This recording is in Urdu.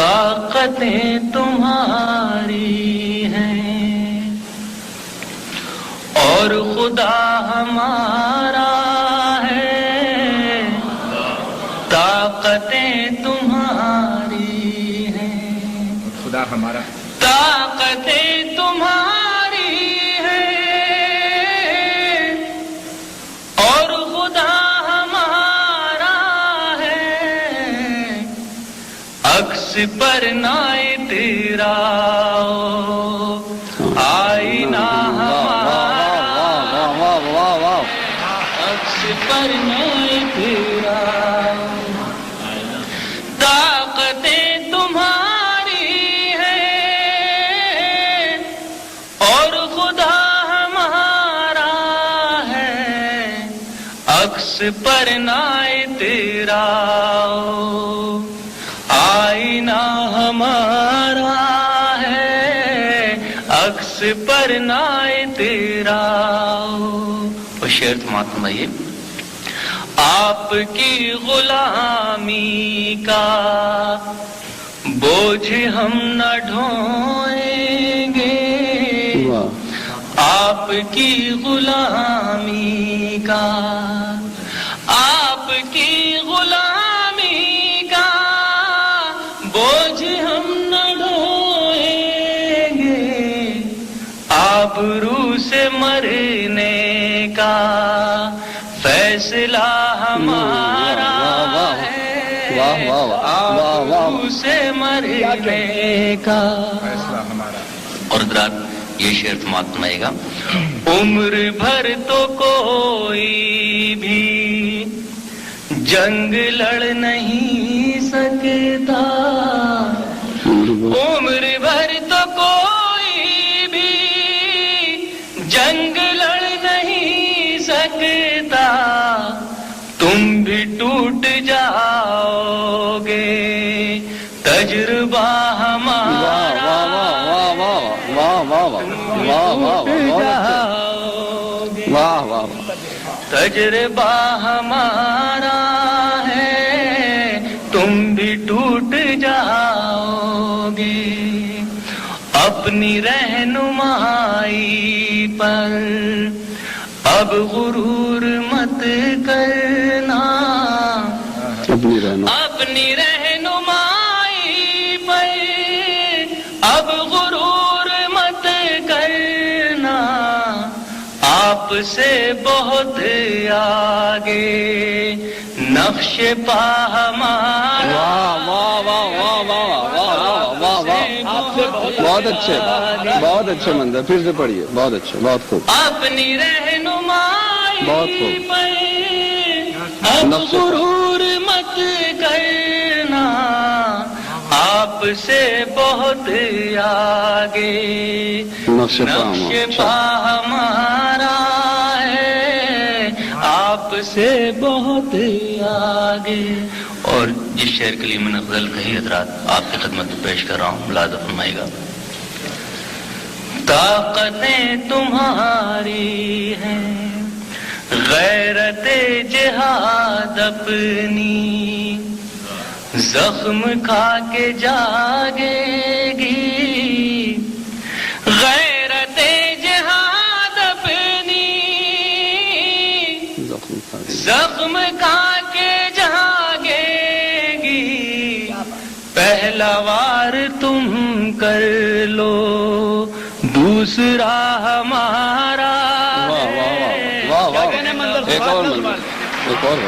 طاقتیں تمہاری ہیں اور خدا ہمارا ہے، طاقتیں تمہاری ہیں، خدا ہمارا، طاقتیں تمہاری ہیں اور خدا ہمارا ہے، عکس پر نہ تیرا آئینہ ہمارا، عکس پر نہ تیرا، طاقتیں تمہاری ہیں اور خدا ہمارا ہے، عکس پر نہ تیرا آئینہ ہمارا ہے، عکس پر نہ تیرا۔ وہ شعر تمہارا سنائیے۔ آپ کی غلامی کا بوجھ ہم نہ ڈھوئیں گے، آپ کی غلامی کا، آپ کی غلامی کا بوجھ ہم نہ ڈھوئیں گے، آبرو سے مرنے کا فیصلہ ہمارا ہے، آبرو سے مرنے کا فیصلہ ہمارا۔ اور حضرات یہ شعر سماعت سنائے گا۔ عمر بھر تو کوئی بھی جنگ لڑ نہیں سکتا، عمر بھر تو کوئی بھی جنگ لڑ نہیں سکتا، تم بھی ٹوٹ جاؤ گے، تجربہ ہمارا تجربہ ہمارا ہے، تم بھی ٹوٹ جاؤ گے، اپنی رہنمائی پر اب غرور مت کرنا، اپنی رہنمائی پر اب غرور مت کرنا، آپ سے بہت آگے نقش پا ہمارا، بہت اچھے، بہت اچھے منظر، پھر سے پڑھیے، بہت اچھے، بہت خوب، اپنی رہنمائی بہت خوب، پر اب غرور مت کرنا، آپ سے بہت آگے نقش پا ہمارا ہے، آپ سے بہت آگے۔ اور جس شعر کے لیے میں نے غزل کہی حضرات آپ کی خدمت میں پیش کر رہا ہوں، ملاحظہ فرمائے گا۔ طاقتیں تمہاری ہیں، غیرت جہاد اپنی زخم کھا کے جاگے گی، غیرت جہاد اپنی زخم کھا کے جاگے گی، پہلا وار تم کر لو دوسرا ہمارا ایک اور